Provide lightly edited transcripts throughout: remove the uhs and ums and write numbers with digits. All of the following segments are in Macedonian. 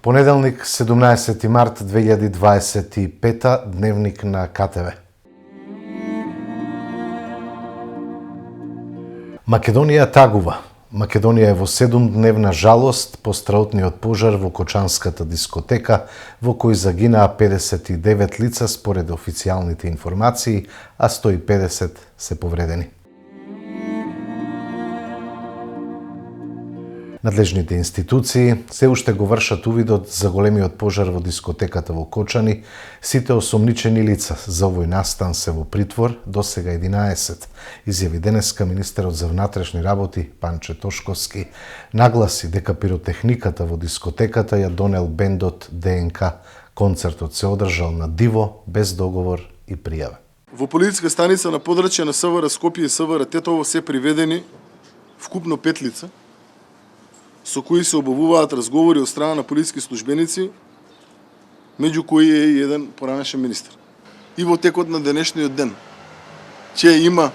Понеделник, 17 март 2025, дневник на КТВ. Македонија тагува. Македонија е во 7-дневна жалост по страутниот пожар во Кочанската дискотека, во кој загинаа 59 лица според официјалните информации, а 150 се повредени. Надлежните институции се уште го вршат увидот за големиот пожар во дискотеката во Кочани. Сите осомничени лица за овој настан се во притвор, досега 11, изјави денеска министерот за внатрешни работи Панче Тошковски. Нагласи дека пиротехниката во дискотеката ја донел бендот ДНК. Концертот се одржал на диво, без договор и пријава. Во полициска станица на подрачје на СВР Скопје и СВР Тетово се приведени вкупно 5 лица, со кои се обавуваат разговори од страна на полициски службеници, меѓу кои е и еден поранешен министер. И во текот на денешниот ден ќе има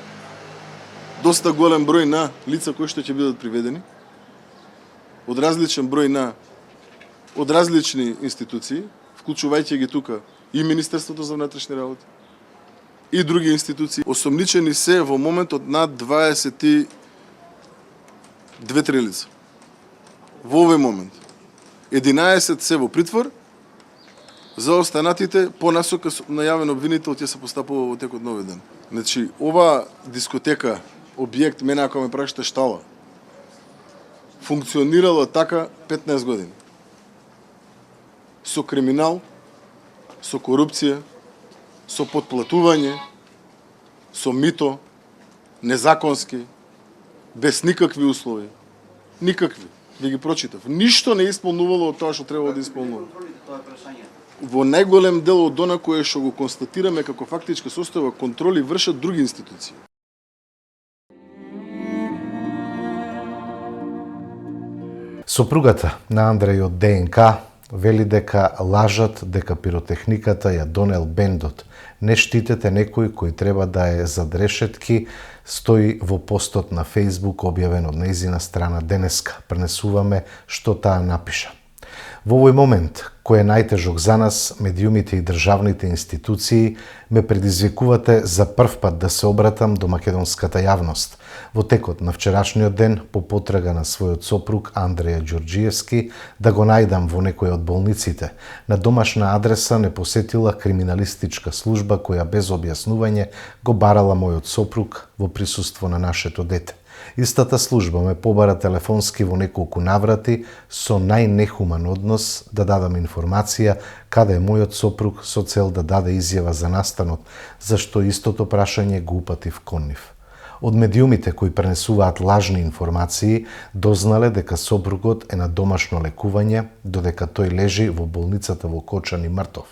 доста голем број на лица кои што ќе бидат приведени од различен број од различни институции, вклучувајќи ги тука и Министерството за внатрешни работи и други институции. Осомничени се во моментот над 22-3 лица. Во овој момент 11 се во притвор, за останатите по насока најавен обвинител ќе се постапува во текот на овој ден. Значи, ова дискотека, објект, мене ако ме прашате штала, функционирала така 15 години. Со криминал, со корупција, со потплатување, со мито, незаконски, без никакви услови. Никакви. Ви ги прочитав. Ништо не исполнувало од тоа што требало да исполнува. Во најголем дел од она кое што го констатираме како фактичка состојба, контроли вршат други институции. Сопругата на Андреј од ДНК вели дека лажат дека пиротехниката ја донел бендот. Не штитете некој кој треба да е зад решетки, стои во постот на Facebook објавен од нејзина страна денеска. Пренесуваме што таа напиша. Во овој момент, кој е најтежок за нас, медиумите и државните институции, ме предизвикувате за прв пат да се обратам до македонската јавност. Во текот на вчерашниот ден, по потрага на својот сопруг Андреја Ѓорѓиевски, да го најдам во некој од болниците, на домашна адреса не посетила криминалистичка служба која без објаснување го барала мојот сопруг во присуство на нашето дете. Истата служба ме побара телефонски во неколку наврати со најнехуман однос да дадам информација каде е мојот сопруг со цел да даде изјава за настанот, зашто истото прашање го упатив кон нив. Од медиумите кои пренесуваат лажни информации дознале дека сопругот е на домашно лекување, додека тој лежи во болницата во Кочани мртов.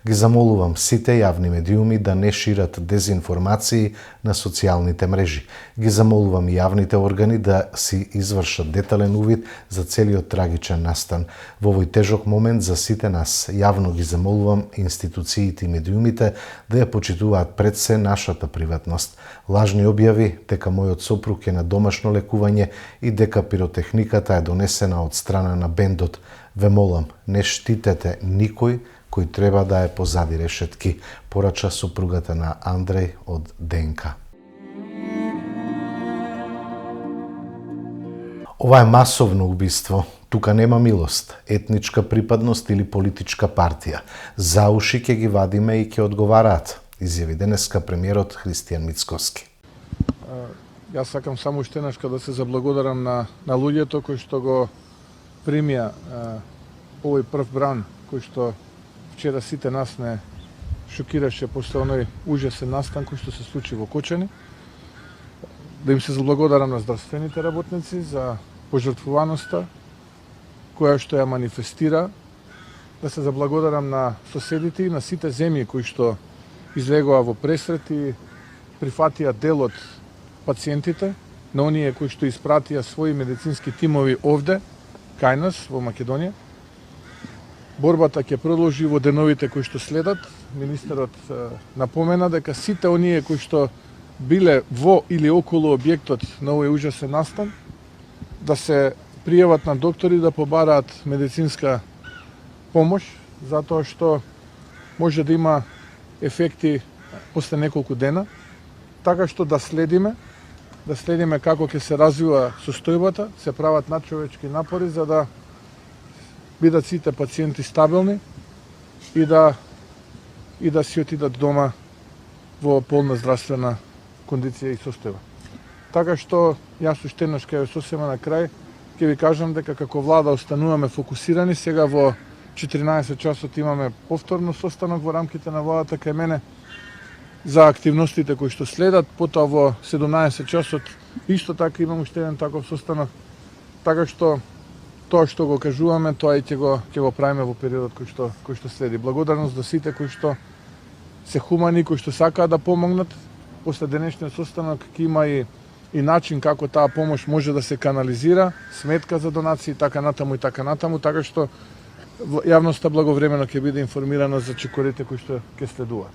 Ги замолувам сите јавни медиуми да не шират дезинформации на социјалните мрежи. Ги замолувам и јавните органи да си извршат детален увид за целиот трагичен настан. Во овој тежок момент за сите нас јавно ги замолувам институциите и медиумите да ја почитуваат пред се нашата приватност. Лажни објави дека мојот сопруг е на домашно лекување и дека пиротехниката е донесена од страна на бендот. Ве молам, не штитете никој кој треба да е позади решетки, порача сопругата на Андреј од ДНК. Ова е масовно убиство. Тука нема милост, етничка припадност или политичка партија. За уши ќе ги вадиме и ќе одговараат, изјави денеска премиерот Христијан Мицковски. Јас сакам само уште еднашка да се заблагодарам на луѓето кои што го примија овој прв бран кој што вчера сите нас не шокираше после оној ужасен настан кој што се случи во Кочани. Да им се заблагодарам на здравствените работници за пожртвуваноста која што ја манифестира. Да се заблагодарам на соседите и на сите земји кои што излегоа во пресрет и прифатија дел од пациентите, на оние кои што испратија своји медицински тимови овде, кај нас, во Македонија. Борбата ќе продолжи во деновите кои што следат. Министерот напомена дека сите оние кои што биле во или околу објектот на овој ужасен настан, да се пријават на доктори да побараат медицинска помош, затоа што може да има ефекти после неколку дена, така што да следиме како ќе се развива состојбата, се прават надчовечки напори за да бидат сите пациенти стабилни и да си отидат дома во полна здравствена кондиција и состојба. Така што јас уште еднаш ќе сосема на крај ќе ви кажам дека како влада остануваме фокусирани. Сега во 14 часот имаме повторно состанок во рамките на владата кај мене за активностите кои што следат, потоа во 17 часот исто така имам уште еден таков состанок. Така што тоа што го кажуваме, тоа и ќе го правиме во периодот кој што следи. Благодарност до сите кои што се хумани, кои што сакаат да помогнат. После денешниот состанок ќе има и начин како таа помош може да се канализира, сметка за донации, така натаму, така што јавноста благовремено ќе биде информирана за чекорите кои што ќе следуваат.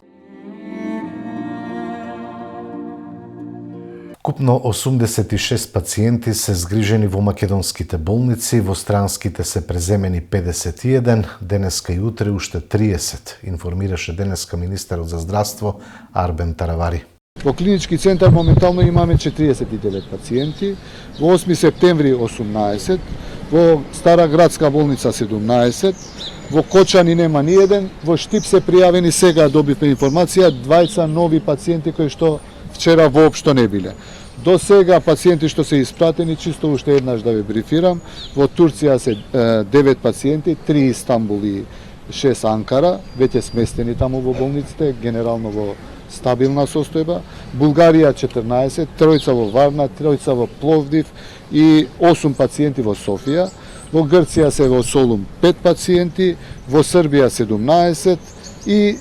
Купно 86 пациенти се згрижени во македонските болници, во странските се преземени 51, денеска и утре уште 30, информираше денеска министерот за здравство Арбен Таравари. Во клинички центар моментално имаме 49 пациенти, во 8 септември 18, во Стара градска болница 17, во Кочани нема ни еден, во Штип се пријавени, сега добивме информација, 20 нови пациенти кои што вчера воопшто не биле. До сега пациенти што се испратени, чисто уште еднаш да ве брифирам, во Турција се 9 пациенти, 3 Истанбул и 6 Анкара, веќе сместени таму во болниците, генерално во стабилна состојба. Булгарија 14, тројца во Варна, тројца во Пловдив и 8 пациенти во Софија. Во Грција се во Солун 5 пациенти, во Србија 17 и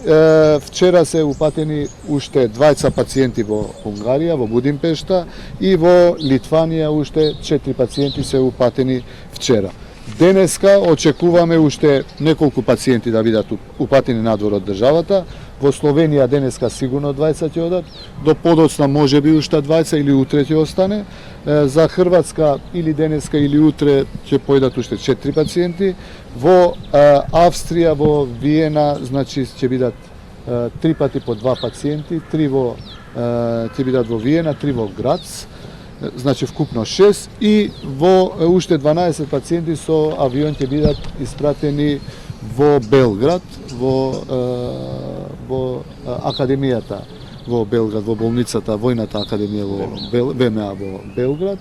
вчера се упатени уште 20 пациенти во Унгарија, во Будимпешта и во Литванија уште 4 пациенти се упатени вчера. Денеска очекуваме уште неколку пациенти да бидат упатени надвор од државата. Во Словенија денеска сигурно 20 ќе одат, до подоцна може би уште 20 или утре ќе остане. За Хрватска или денеска или утре ќе појдат уште 4 пациенти. Во Австрија, во Виена, значи ќе бидат 3 пати по 2 пациенти, 3 ќе бидат во Виена, 3 во Грац, значи вкупно 6 и во уште 12 пациенти со авион ќе бидат испратени во Белград, во академијата во Белград, во болницата, војната академија во ВМА во Белград.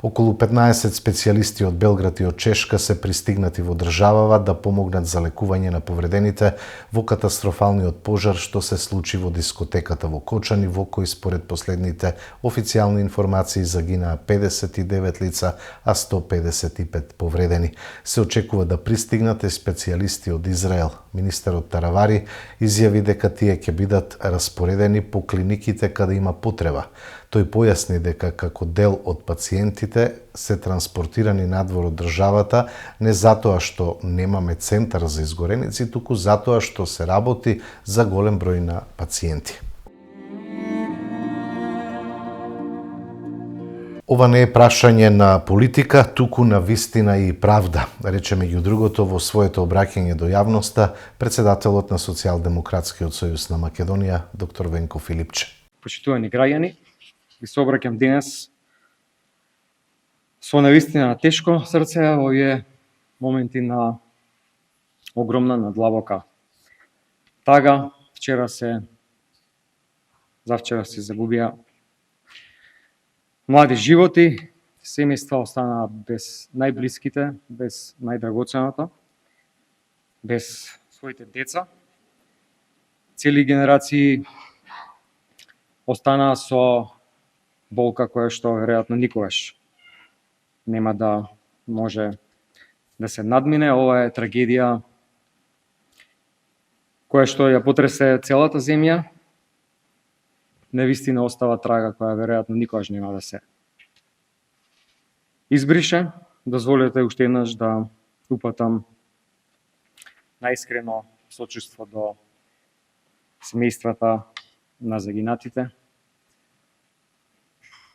Околу 15 специјалисти од Белград и од Чешка се пристигнати во државава да помогнат за лекување на повредените во катастрофалниот пожар што се случи во дискотеката во Кочани, во кој според последните официјални информации загинаа 59 лица, а 155 повредени. Се очекува да пристигнат специјалисти од Израел. Министерот Таравари изјави дека тие ќе бидат распоредени по клиниките каде има потреба. Тој појасни дека како дел од пациентите се транспортирани надвор од државата не затоа што немаме центар за изгореници, туку затоа што се работи за голем број на пациенти. Ова не е прашање на политика, туку на вистина и правда, рече меѓу другото во своето обраќање до јавноста председателот на Социјалдемократскиот сојуз на Македонија, доктор Венко Филипче. Почитувани граѓани, ви се обраќам денес со навистина на тешко срце во овие моменти на огромна, на длабока тага. Завчера се загубија млади животи, семејства останаа без најблиските, без најдрагоценото, без своите деца. Цели генерации останаа со болка која што веројатно никогаш нема да може да се надмине. Ова е трагедија која што ја потресе целата земја. Навистина остава трага која веројатно никогаш нема да се избрише. Дозволете уште еднаш да упатам најискрено сочувство до семејствата на загинатите.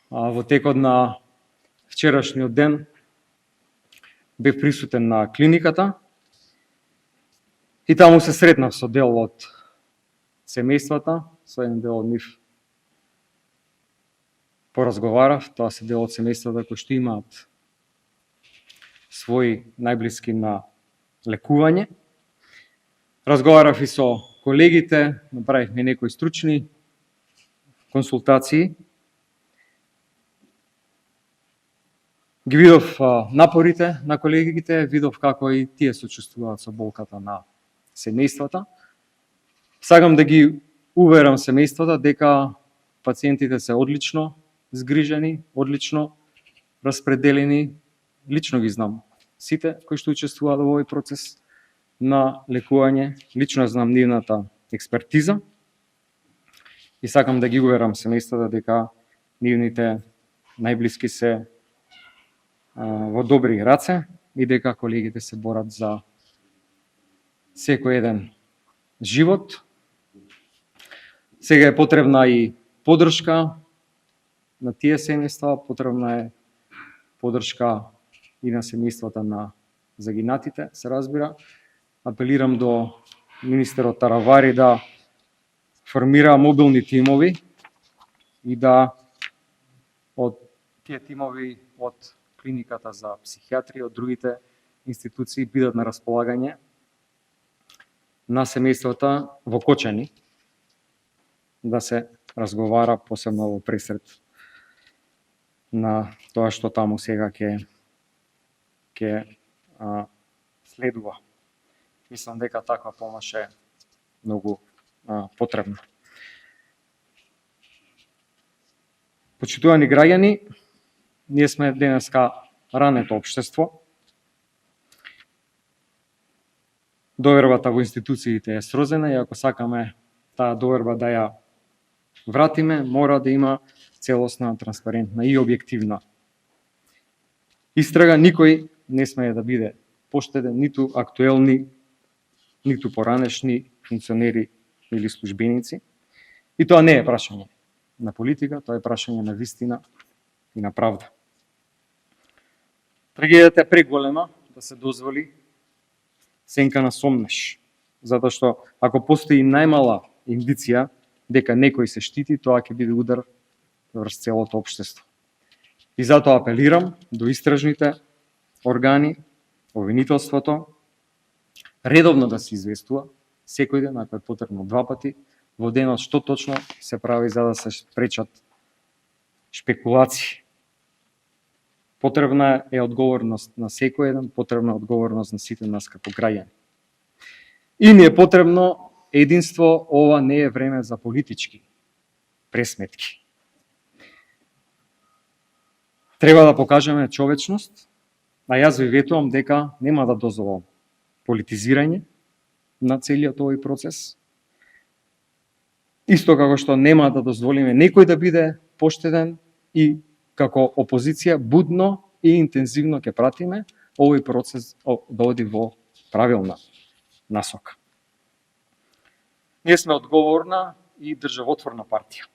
Во текот на вчерашниот ден бев присутен на клиниката и таму се сретнав со дел од семејствата, со еден дел од нив поразговарав, тоа се дел од семејствата кои што имаат своји најблиски на лекување. Разговарав и со колегите, направивме некои стручни консултации. Ги видов напорите на колегите, видов како и тие сочувствуваат со болката на семејствата. Сакам да ги уверам семејствата дека пациентите се одлично згрижени, одлично распределени. Лично ги знам сите кои што учествуваат во овој процес на лекување, лично знам нивната експертиза и сакам да ги уверам семејствата дека нивните најблиски се во добри раце и дека колегите се борат за секој еден живот. Сега е потребна и поддршка на тие семејства, потребна е поддршка и на семејствата на загинатите, се разбира. Апелирам до министерот Таравари да формира мобилни тимови и да од тие тимови од клиниката за психијатрија, од другите институции бидат на располагање на семејствата во Кочани, да се разговара посебно во пресред на тоа што таму сега ќе следува. Мислам дека таква помош е многу потребна. Почитувани граѓани, ние сме денеска рането општество. Довербата во институциите е срозена и ако сакаме таа доверба да ја вратиме, мора да има целосна, транспарентна и објективна истрага. Никој не смее да биде поштеден, ниту актуелни, ниту поранешни функционери или службеници. И тоа не е прашање на политика, тоа е прашање на вистина и на правда. Трагедијата е преголема да се дозволи сенка на сомнеш, затоа што ако постои најмала индиција дека некој се штити, тоа ќе биде удар врз целото општество. И затоа апелирам до истражните органи, обвинителството, редовно да се известува секој ден, ако е потребно 2 пати во денот, што точно се прави за да се спречат шпекулации. Потребна е одговорност на секој еден, потребна е одговорност на сите нас како граѓани. И ни е потребно единство, ова не е време за политички пресметки. Треба да покажеме човечност, а јас ви ветувам дека нема да дозволам политизирање на целиот овој процес. Исто како што нема да дозволиме некој да биде поштеден и како опозиција будно и интензивно ќе пратиме овој процес да оди во правилна насока. Ние сме одговорна и државотворна партија.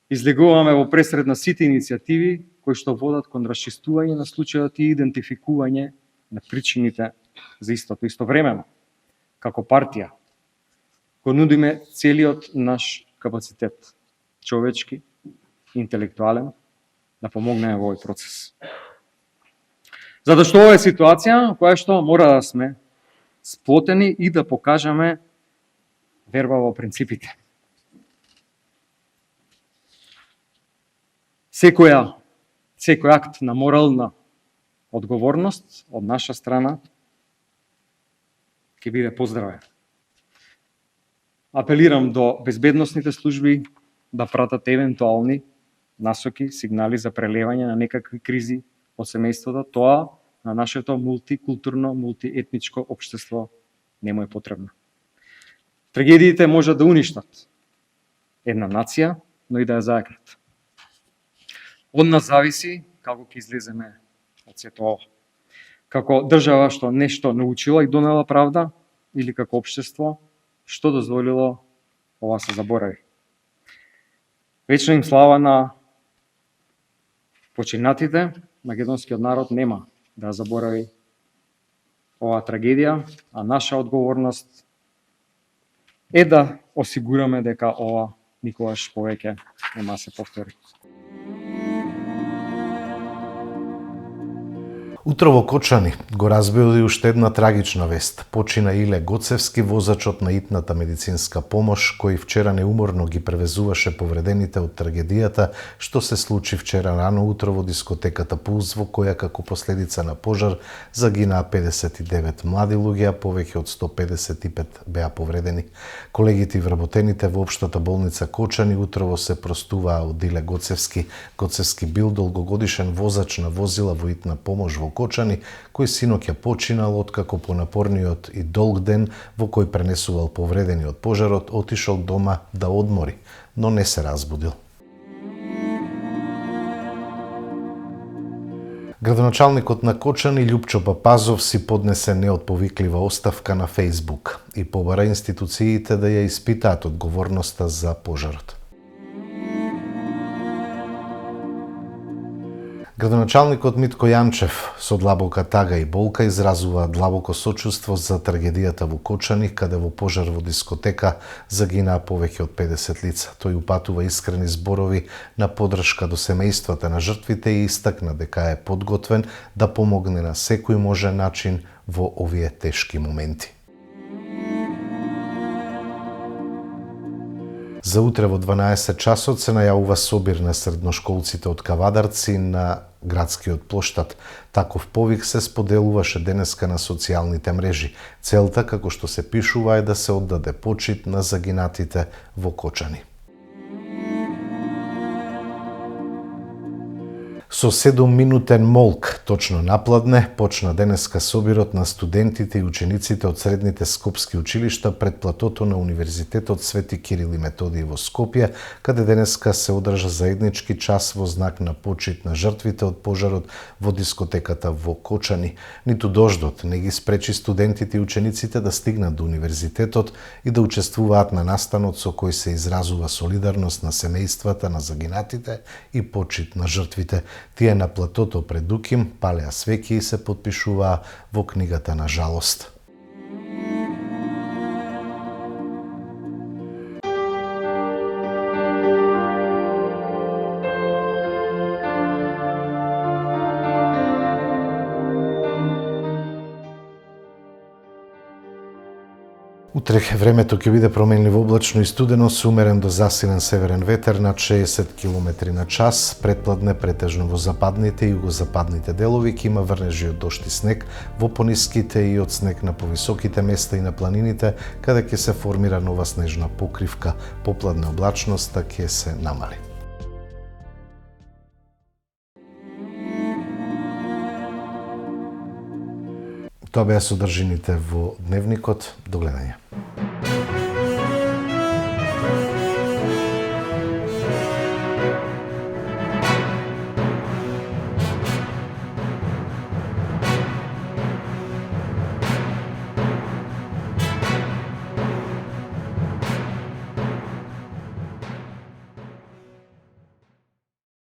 Излегуваме во пресред на сите иницијативи кои што водат кон расчистување на случајот и идентификување на причините за истото. Истовремено, како партија, го нудиме целиот наш капацитет, човечки, интелектуален, да помогнеме во овој процес. Затоа што ова е ситуација која што мора да сме сплотени и да покажеме верба во принципите. Секој акт на морална одговорност од наша страна ќе биде поздравен. Апелирам до безбедносните служби да пратат евентуални насоки, сигнали за прелевање на некакви кризи од семејството. Тоа на нашето мултикултурно, мултиетничко општество не му е потребно. Трагедиите можат да уништат една нација, но и да ја заекнат. Од нас зависи како ќе излеземе од сето ова. Како држава што нешто научила и донела правда, или како општество што дозволило ова се заборави. Вечна им слава на починатите, македонскиот народ нема да заборави оваа трагедија, а наша одговорност е да осигураме дека ова никогаш повеќе нема се повтори. Утро во Кочани го разбуди уште една трагична вест. Почина Иле Гоцевски, возачот на итната медицинска помош, кој вчера неуморно ги превезуваше повредените од трагедијата што се случи вчера рано утро во дискотеката Пулс, во која како последица на пожар загинаа 59 млади луѓе, а повеќе од 155 беа повредени. Колегите и вработените во општата болница Кочани утрово се простуваа од Иле Гоцевски. Гоцевски бил долгогодишен возач на возила во итна помош во Кочани, кој синоќа починал откако по напорниот и долг ден во кој пренесувал повредени од пожарот, отишол дома да одмори, но не се разбудил. Градоначалникот на Кочани Љупчо Папазов си поднесе неотповиклива оставка на Фејсбук и побара институциите да ја испитаат одговорноста за пожарот. Градоначалникот Митко Јанчев со длабока тага и болка изразува длабоко сочувство за трагедијата во Кочани, каде во пожар во дискотека загинаа повеќе од 50 лица. Тој упатува искрени зборови на поддршка до семејствата на жртвите и истакна дека е подготвен да помогне на секој можен начин во овие тешки моменти. За утре во 12 часот се најавува собир на средношколците од Кавадарци на градскиот плоштад. Таков повик се споделуваше денеска на социјалните мрежи. Целта, како што се пишува, е да се оддаде почит на загинатите во Кочани. Со 7-минутен молк, точно напладне, почна денеска собирот на студентите и учениците од средните скопски училишта пред платото на Универзитетот Свети Кирил и Методиј во Скопје, каде денеска се одржа заеднички час во знак на почит на жртвите од пожарот во дискотеката во Кочани. Ниту дождот не ги спречи студентите и учениците да стигнат до универзитетот и да учествуваат на настанот со кој се изразува солидарност на семејствата на загинатите и почит на жртвите. Тие на платото пред Дуким палеа свеќи и се потпишуваа во книгата на жалост. Утре времето ќе биде променливо облачно и студено со умерен до засилен северен ветер над 60 км на час. Предпладне претежно во западните и југозападните делови ќе има врнежи од дожд и снег, во пониските и од снег на повисоките места и на планините, каде ќе се формира нова снежна покривка. Попладне облачноста ќе се намали. Тоа беа содржините во дневникот. До гледање.